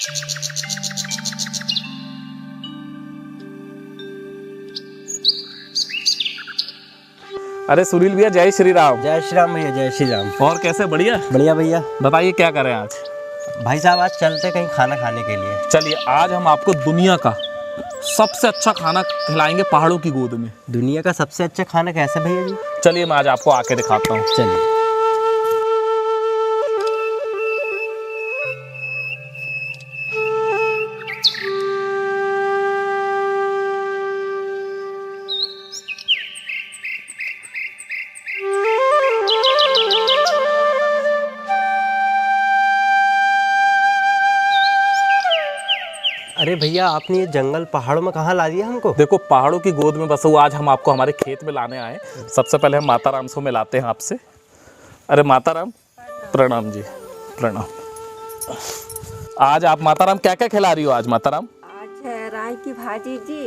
अरे सुनील भैया, जय श्री राम। जय श्री राम भैया, जय श्री राम। और कैसे? बढ़िया बढ़िया भैया। बताइए क्या करें आज? भाई साहब आज चलते कहीं खाना खाने के लिए। चलिए, आज हम आपको दुनिया का सबसे अच्छा खाना खिलाएंगे पहाड़ों की गोद में। दुनिया का सबसे अच्छा खाना कैसा भैया जी? चलिए मैं आज आपको आके दिखाता हूँ। चलिए। अरे भैया, आपने ये जंगल पहाड़ों में कहाँ ला दिया हमको? देखो, पहाड़ों की गोद में बस वो आज हम आपको हमारे खेत में लाने आए। सबसे पहले हम माता राम से मिलाते हैं आपसे। अरे माता राम, प्रणाम जी, प्रणाम। आज आप माता राम क्या क्या खिला रही हो आज माता राम? आज है राई की भाजी जी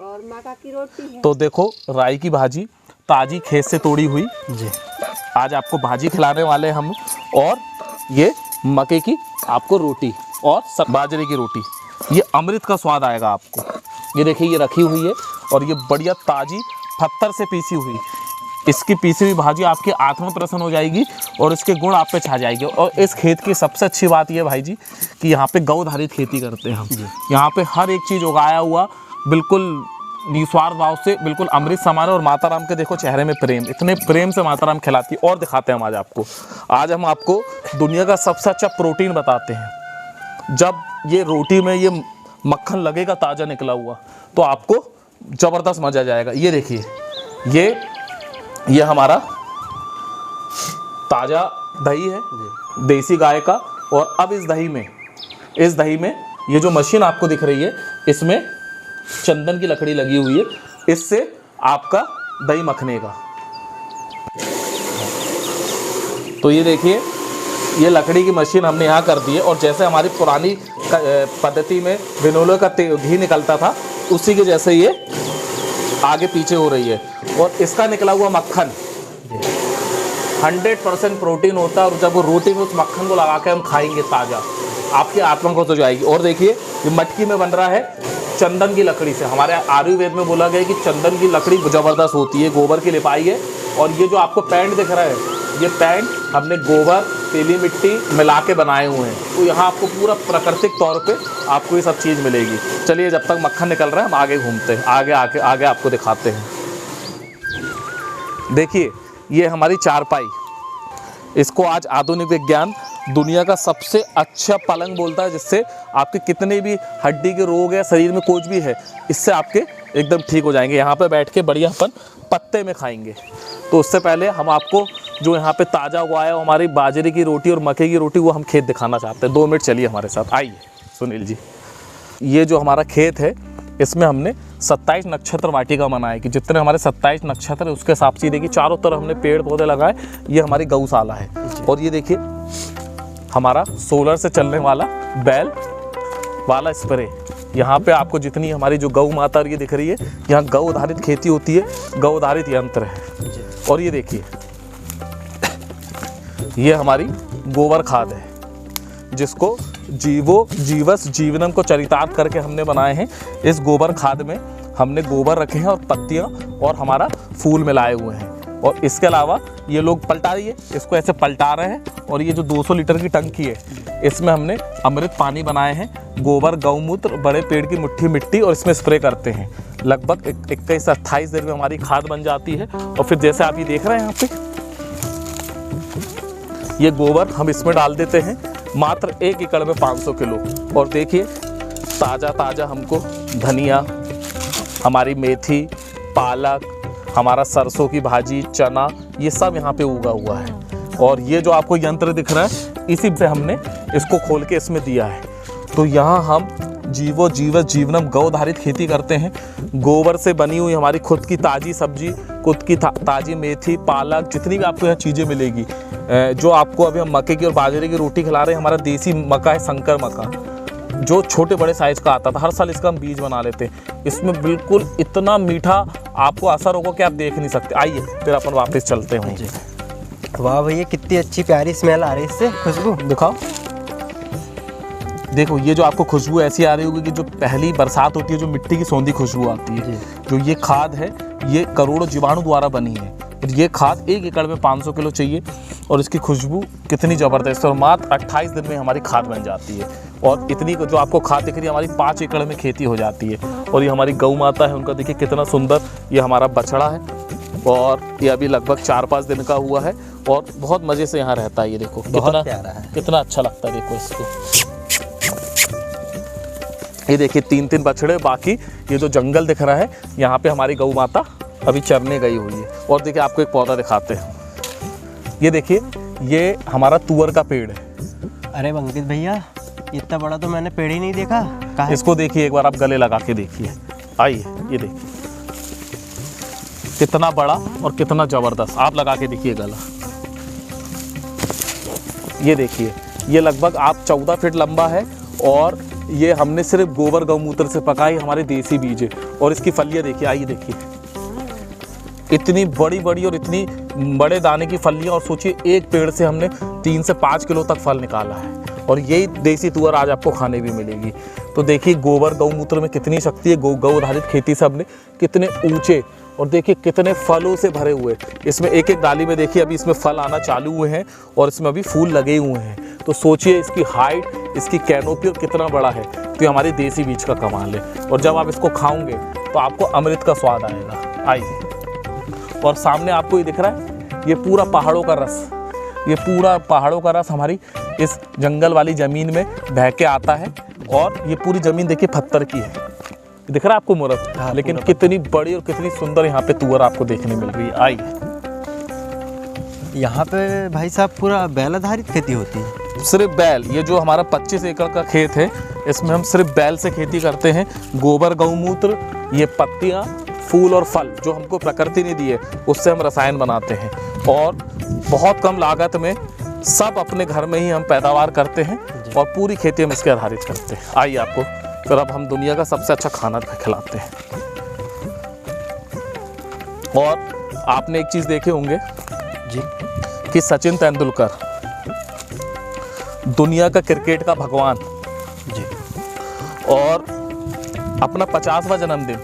और मक्का की रोटी है। तो देखो, राई की भाजी ताजी खेत से तोड़ी हुई जी। आज आपको भाजी खिलाने वाले हम, और ये मक्के की आपको रोटी और सब बाजरे की रोटी। ये अमृत का स्वाद आएगा आपको। ये देखिए, ये रखी हुई है और ये बढ़िया ताजी पत्थर से पीसी हुई। इसकी पीसी हुई भाजी आपकी आत्मा प्रसन्न हो जाएगी और इसके गुण आप पे छा जाएंगे। और इस खेत की सबसे अच्छी बात ये भाई जी कि यहाँ पे गौधारित खेती करते हैं हम। यहाँ पे हर एक चीज़ उगाया हुआ बिल्कुल निस्वार्थ भाव से, बिल्कुल अमृत समान है। और माता राम के देखो चेहरे में प्रेम, इतने प्रेम से माता राम खिलाती है। और दिखाते हैं हम आज आपको। आज हम आपको दुनिया का सबसे अच्छा प्रोटीन बताते हैं। जब ये रोटी में ये मक्खन लगेगा ताज़ा निकला हुआ, तो आपको ज़बरदस्त मज़ा जाएगा। ये देखिए, ये हमारा ताज़ा दही है देसी गाय का। और अब इस दही में ये जो मशीन आपको दिख रही है, इसमें चंदन की लकड़ी लगी हुई है। इससे आपका दही मखनेगा। तो ये देखिए, ये लकड़ी की मशीन हमने यहाँ कर दी है। और जैसे हमारी पुरानी पद्धति में विनोले का घी निकलता था, उसी के जैसे ये आगे पीछे हो रही है। और इसका निकला हुआ मक्खन 100% प्रोटीन होता है। और जब वो रोटी में उस मक्खन को लगा के हम खाएंगे ताज़ा, आपकी आत्मा को तो जाएगी। और देखिए, ये मटकी में बन रहा है चंदन की लकड़ी से। हमारे आयुर्वेद में बोला गया है कि चंदन की लकड़ी ज़बरदस्त होती है, गोबर की लिपाई है। और ये जो आपको पैंट दिख रहा है, ये पैंट हमने गोबर, पीली मिट्टी मिला के बनाए हुए हैं। तो यहाँ आपको पूरा प्राकृतिक तौर पे आपको ये सब चीज़ मिलेगी। चलिए, जब तक मक्खन निकल रहा है हम आगे घूमते हैं, आगे आपको दिखाते हैं। देखिए, ये हमारी चारपाई। इसको आज आधुनिक विज्ञान दुनिया का सबसे अच्छा पलंग बोलता है, जिससे आपके कितने भी हड्डी के रोग है, शरीर में कुछ भी है, इससे आपके एकदम ठीक हो जाएंगे। यहाँ पे बैठ के बढ़िया अपन पत्ते में खाएंगे। तो उससे पहले हम आपको जो यहाँ पे ताज़ा उगाया है हमारी बाजरे की रोटी और मक्के की रोटी, वो हम खेत दिखाना चाहते हैं। 2 मिनट चलिए हमारे साथ, आइए सुनील जी। ये जो हमारा खेत है, इसमें हमने 27 नक्षत्र वाटिका बनाया कि जितने हमारे 27 नक्षत्र है उसके हिसाब से देखिए चारों तरफ हमने पेड़ पौधे लगाए। ये हमारी गौशाला है। और ये देखिए हमारा सोलर से चलने वाला बैल वाला स्प्रे। यहाँ पे आपको जितनी हमारी जो गौ माता ये दिख रही है, यहाँ गौ आधारित खेती होती है, गौ आधारित यंत्र है। और ये देखिए, ये हमारी गोबर खाद है, जिसको जीवस जीवनम को चरितार्थ करके हमने बनाए हैं। इस गोबर खाद में हमने गोबर रखे हैं और पत्तियां और हमारा फूल मिलाए हुए हैं। और इसके अलावा ये लोग पलटा रही है, इसको ऐसे पलटा रहे हैं। और ये जो 200 लीटर की टंकी है, इसमें हमने अमृत पानी बनाए हैं, गोबर, गौमूत्र, बड़े पेड़ की मुट्ठी मिट्टी, और इसमें स्प्रे करते हैं। लगभग 21 से 28 दिन में हमारी खाद बन जाती है। और फिर जैसे आप ये देख रहे हैं यहाँ पे, ये गोबर हम इसमें डाल देते हैं मात्र 1 एकड़ में 500 किलो। और देखिए, ताज़ा हमको धनिया, हमारी मेथी, पालक, हमारा सरसों की भाजी, चना, ये सब यहाँ पे उगा हुआ है। और ये जो आपको यंत्र दिख रहा है, इसी से हमने इसको खोल के इसमें दिया है। तो यहाँ हम जीवनम गौधारित खेती करते हैं। गोबर से बनी हुई हमारी खुद की ताज़ी सब्जी, खुद की ताज़ी मेथी, पालक, जितनी भी आपको यहाँ चीज़ें मिलेगी। जो आपको अभी हम मक्के की और बाजरे की रोटी खिला रहे हैं, हमारा देसी मक्का है, शंकर मक्का, जो छोटे बड़े साइज़ का आता था। हर साल इसका हम बीज बना लेते हैं। इसमें बिल्कुल इतना मीठा आपको असर होगा कि आप देख नहीं सकते। आइए फिर अपन वापस चलते हैं जी। वाह भैया, कितनी अच्छी प्यारी स्मेल आ रही है इससे, खुशबू दिखाओ। देखो ये जो आपको खुशबू ऐसी आ रही होगी कि जो पहली बरसात होती है, जो मिट्टी की सौंधी खुशबू आती है, जो ये खाद है ये करोड़ों जीवाणु द्वारा बनी है। और ये खाद 1 एकड़ में 500 किलो चाहिए और इसकी खुशबू कितनी ज़बरदस्त है। और मात्र 28 दिन में हमारी खाद बन जाती है। और इतनी जो आपको खाद दिख रही है हमारी 5 एकड़ में खेती हो जाती है। और ये हमारी गौ माता है, उनका देखिए कितना सुंदर ये हमारा बछड़ा है और ये अभी लगभग 4-5 दिन का हुआ है और बहुत मज़े से यहाँ रहता है। ये देखो कितना प्यारा है, कितना अच्छा लगता है। देखो इसको, ये देखिए 3-3 बछड़े, बाकी ये जो जंगल दिख रहा है यहाँ पे हमारी गौ माता अभी चरने गई हुई है। और देखिए आपको एक पौधा दिखाते हैं, ये देखिए ये हमारा तुअर का पेड़ है। अरे अंकित भैया, इतना बड़ा तो मैंने पेड़ ही नहीं देखा। कहाँ है? इसको देखिए एक बार आप गले लगा के देखिए, आइए ये देखिए कितना बड़ा और कितना ज़बरदस्त। आप लगा के देखिए गला, ये देखिए ये लगभग आप 14 फीट लंबा है और ये हमने सिर्फ गोबर गौमूत्र से पकाई, हमारे देसी बीज है। और इसकी फलियाँ देखिए, आइए देखिए इतनी बड़ी बड़ी और इतनी बड़े दाने की फलियाँ। और सोचिए एक पेड़ से हमने 3 से 5 किलो तक फल निकाला है और यही देसी तुअर आज आपको खाने भी मिलेगी। तो देखिए गोबर गौमूत्र में कितनी शक्ति है। गौ आधारित खेती से हमने कितने ऊंचे और देखिए कितने फलों से भरे हुए। इसमें एक एक डाली में देखिए अभी इसमें फल आना चालू हुए हैं और इसमें अभी फूल लगे हुए हैं। तो सोचिए इसकी हाइट, इसकी कैनोपी और कितना बड़ा है। तो ये हमारे देसी बीज का कमाल है। और जब आप इसको खाओगे तो आपको अमृत का स्वाद आएगा। आइए, और सामने आपको ये दिख रहा है ये पूरा पहाड़ों का रस, ये पूरा पहाड़ों का रस हमारी इस जंगल वाली ज़मीन में बह के आता है। और ये पूरी ज़मीन देखिए पत्थर की है, दिख रहा है आपको मुरत। हाँ, लेकिन कितनी बड़ी और कितनी सुंदर यहाँ पे तुअर आपको देखने मिल रही है। आइए, यहाँ पे भाई साहब पूरा बैल आधारित खेती होती है। सिर्फ बैल, ये जो हमारा 25 एकड़ का खेत है इसमें हम सिर्फ बैल से खेती करते हैं। गोबर गौमूत्र, ये पत्तियाँ, फूल और फल जो हमको प्रकृति ने दिए उससे हम रसायन बनाते हैं। और बहुत कम लागत में सब अपने घर में ही हम पैदावार करते हैं और पूरी खेती हम इसके आधारित करते हैं। आइए आपको फिर अब हम दुनिया का सबसे अच्छा खाना खिलाते हैं। और आपने एक चीज़ देखे होंगे जी कि सचिन तेंदुलकर दुनिया का क्रिकेट का भगवान जी, और अपना 50वां जन्मदिन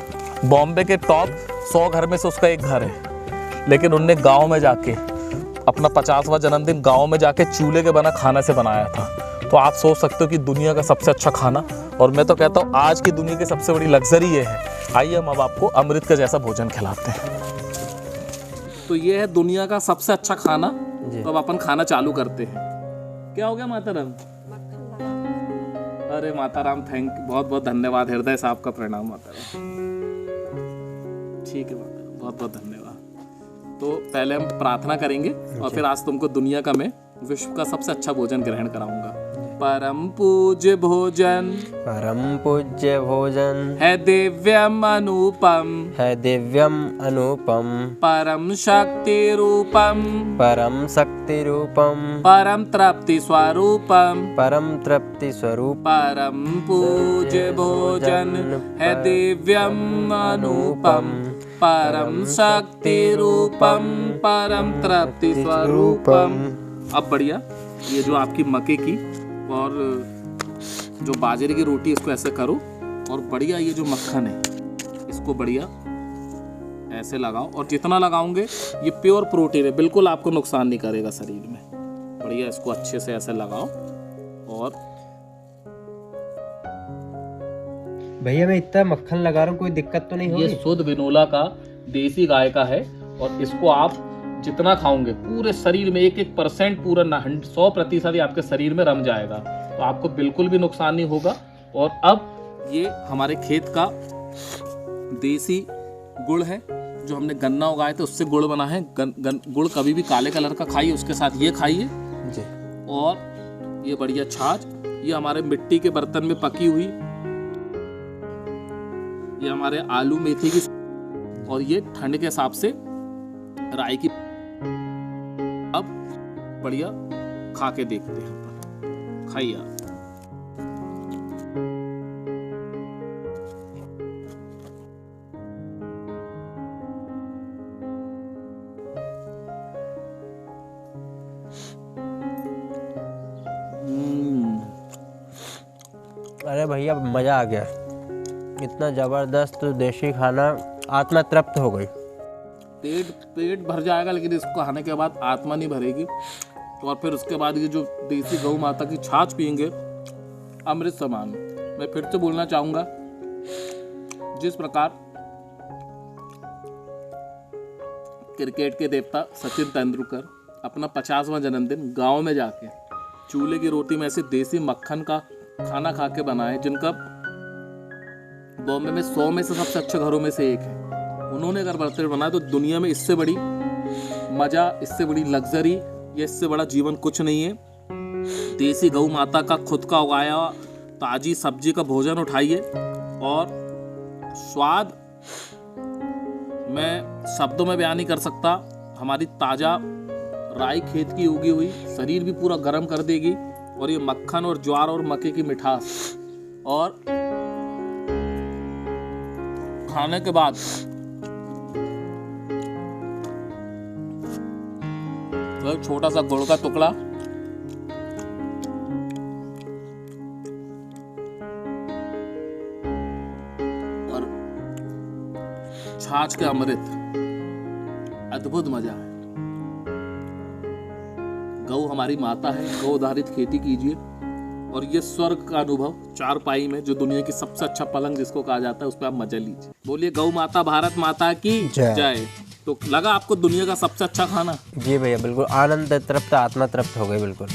बॉम्बे के टॉप 100 घर में से उसका एक घर है। लेकिन उनने गांव में जाके अपना 50वां जन्मदिन गांव में जाके चूल्हे के बना खाना से बनाया था। तो आप सोच सकते हो कि दुनिया का सबसे अच्छा खाना, और मैं तो कहता हूँ आज की दुनिया की सबसे बड़ी लग्जरी ये है। आइए हम अब आपको अमृत का जैसा भोजन खिलाते हैं। तो ये है दुनिया का सबसे अच्छा खाना। तो अब अपन खाना चालू करते हैं। क्या हो गया माता राम? अरे माता राम, बहुत बहुत धन्यवाद, हृदय से आपका प्रणाम माता राम। ठीक है माता राम, बहुत बहुत धन्यवाद। तो पहले हम प्रार्थना करेंगे और फिर आज तुमको दुनिया का मैं विश्व का सबसे अच्छा भोजन ग्रहण कराऊंगा। परम पूज्य भोजन, परम पूज्य भोजन है दिव्यम अनुपम, है दिव्यम अनुपम, परम शक्ति रूपम, परम शक्ति रूपम, परम तृप्ति स्वरूपम, परम तृप्ति स्वरूप, परम पूज्य भोजन है दिव्यम अनुपम, परम शक्ति रूपम, परम तृप्ति स्वरूपम। अब बढ़िया, ये जो आपकी मक्के की और जो बाजरे की रोटी, इसको ऐसे करो और बढ़िया ये जो मक्खन है इसको बढ़िया ऐसे लगाओ। और जितना लगाओगे ये प्योर प्रोटीन है, बिल्कुल आपको नुकसान नहीं करेगा शरीर में। बढ़िया इसको अच्छे से ऐसे लगाओ। और भैया मैं इतना मक्खन लगा रहा हूँ, कोई दिक्कत तो नहीं ये होगी? शुद्ध बिनोला का देसी गाय का है और इसको आप जितना खाओगे पूरे शरीर में 1% पूरा 100% ही आपके शरीर में रम जाएगा। तो आपको बिल्कुल भी नुकसान नहीं होगा। और अब ये हमारे खेत का देसी गुड़ है जो हमने गन्ना उगाए थे उससे गुड़ बना है। गुड़ कभी भी काले कलर का खाइए, उसके साथ ये खाइए जी। और ये बढ़िया छाछ, ये हमारे मिट्टी के बर्तन में पकी हुई, ये हमारे आलू मेथी की, और ये ठंड के हिसाब से राई की। अब बढ़िया खा के देखते हैं, खाइए आप। अरे भैया मज़ा आ गया, इतना ज़बरदस्त देसी खाना, आत्मा तृप्त हो गई। पेट भर जाएगा, लेकिन इसको खाने के बाद आत्मा नहीं भरेगी। और फिर उसके बाद ये जो देसी गौ माता की छाछ पियेंगे, अमृत समान। मैं फिर से बोलना चाहूँगा, जिस प्रकार क्रिकेट के देवता सचिन तेंदुलकर अपना 50वां जन्मदिन गांव में जाके चूल्हे की रोटी में ऐसे देसी मक्खन का खाना खा के बनाए, जिनका बॉम्बे में 100 में से सबसे अच्छे घरों में से एक है, उन्होंने अगर बर्थडे बनाया तो दुनिया में इससे बड़ी मज़ा, इससे बड़ी लग्जरी या इससे बड़ा जीवन कुछ नहीं है। देसी गौ माता का खुद का उगाया ताजी सब्जी का भोजन उठाइए, और स्वाद मैं शब्दों में बयान नहीं कर सकता। हमारी ताज़ा राई खेत की उगी हुई, शरीर भी पूरा गर्म कर देगी। और ये मक्खन और ज्वार और मक्के की मिठास, और खाने के बाद तो छोटा सा गुड़ का टुकड़ा, और छाछ के अमृत, अद्भुत मजा है। गौ हमारी माता है, गौ आधारित खेती कीजिए, और ये स्वर्ग का अनुभव चारपाई में, जो दुनिया की सबसे अच्छा पलंग जिसको कहा जाता है, उस पर आप मजा लीजिए। बोलिए गौ माता, भारत माता की जय। तो लगा आपको दुनिया का सबसे अच्छा खाना? जी भैया बिल्कुल, आनंद तृप्त, आत्मा तृप्त हो गई बिल्कुल।